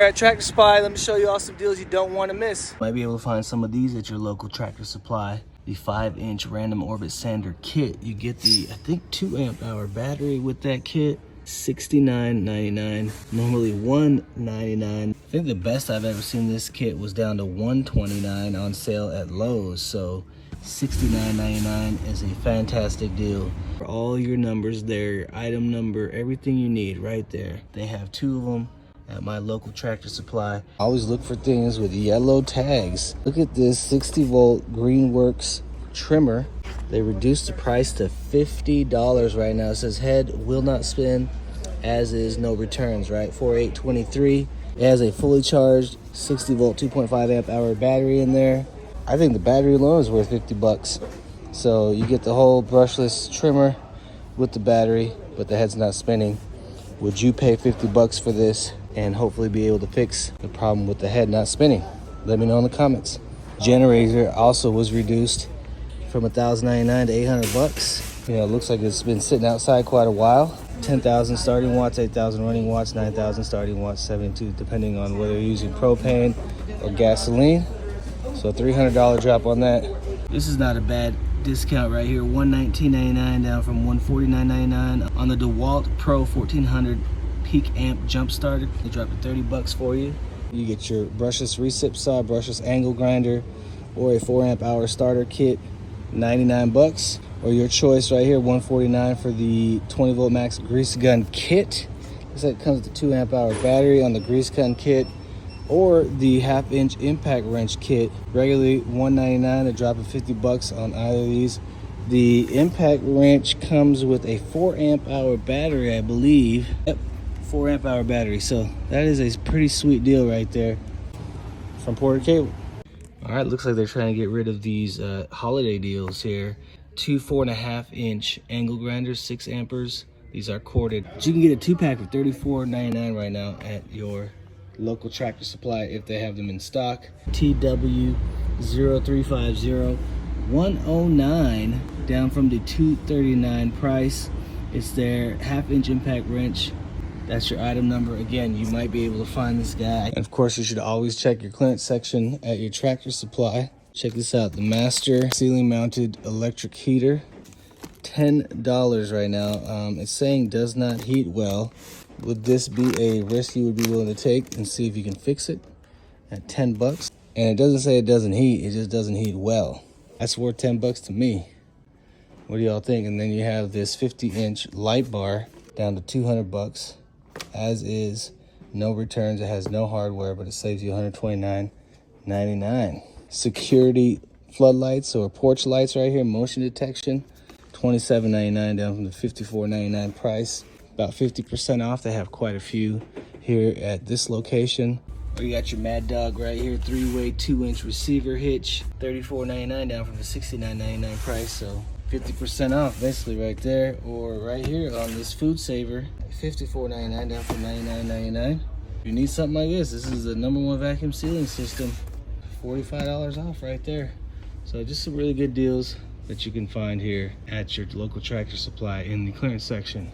At Tractor Supply, let me show you all some deals you don't want to miss. Might be able to find some of these at your local Tractor Supply. The 5-inch random orbit sander kit. You get the, I think, 2 amp hour battery with that kit. $69.99, normally $199. I think the best I've ever seen this kit was down to $129 on sale at Lowe's. So $69.99 is a fantastic deal. For all your numbers there, item number, everything you need right there. They have 2 of them at my local Tractor Supply. I always look for things with yellow tags. Look at this 60 volt Greenworks trimmer. They reduced the price to $50 right now. It says head will not spin, as is no returns, right? 4823. It has a fully charged 60 volt 2.5 amp hour battery in there. I think the battery alone is worth 50 bucks. So you get the whole brushless trimmer with the battery, but the head's not spinning. Would you pay 50 bucks for this and hopefully be able to fix the problem with the head not spinning? Let me know in the comments. Generator also was reduced from $1,099 to 800 bucks. You know, it looks like it's been sitting outside quite a while. 10,000 starting watts, 8,000 running watts, 9,000 starting watts, 72, depending on whether you're using propane or gasoline. So $300 drop on that. This is not a bad discount right here. $119.99 down from $149.99 on the DEWALT Pro 1400 peak amp jump starter. They dropped it 30 bucks for you. You get your brushless recip saw, brushless angle grinder, or a 4 amp hour starter kit, 99 bucks. Or your choice right here, $149 for the 20 volt max grease gun kit. Looks like it comes with a 2 amp hour battery on the grease gun kit, or the 1/2 inch impact wrench kit. Regularly $199, a drop of 50 bucks on either of these. The impact wrench comes with a 4 amp hour battery, I believe. Yep, 4 amp hour battery. So that is a pretty sweet deal right there from Porter Cable. All right, looks like they're trying to get rid of these holiday deals here. 2 4.5 inch angle grinders, 6 amperes. These are corded. You can get a 2-pack for $34.99 right now at your local Tractor Supply if they have them in stock. TW0350 $109 down from the $239 price. It's their 1/2 inch impact wrench. That's your item number. Again, you might be able to find this guy. And of course, you should always check your clearance section at your Tractor Supply. Check this out, the Master ceiling mounted electric heater, $10 right now. It's saying does not heat well. Would this be a risk you would be willing to take and see if you can fix it at 10 bucks? And it doesn't say it doesn't heat, it just doesn't heat well. That's worth 10 bucks to me. What do y'all think? And then you have this 50-inch light bar down to 200 bucks. As is, no returns. It has no hardware, but it saves you $129.99. Security floodlights or porch lights right here, motion detection, $27.99 down from the $54.99 price. About 50% off. They have quite a few here at this location. Or you got your Mad Dog right here, 3-way 2-inch receiver hitch, $34.99 down from the $69.99 price. So 50% off basically right there. Or right here on this Food Saver, $54.99 down from $99.99. If you need something like this is the #1 vacuum sealing system. $45 off right there. So just some really good deals that you can find here at your local Tractor Supply in the clearance section.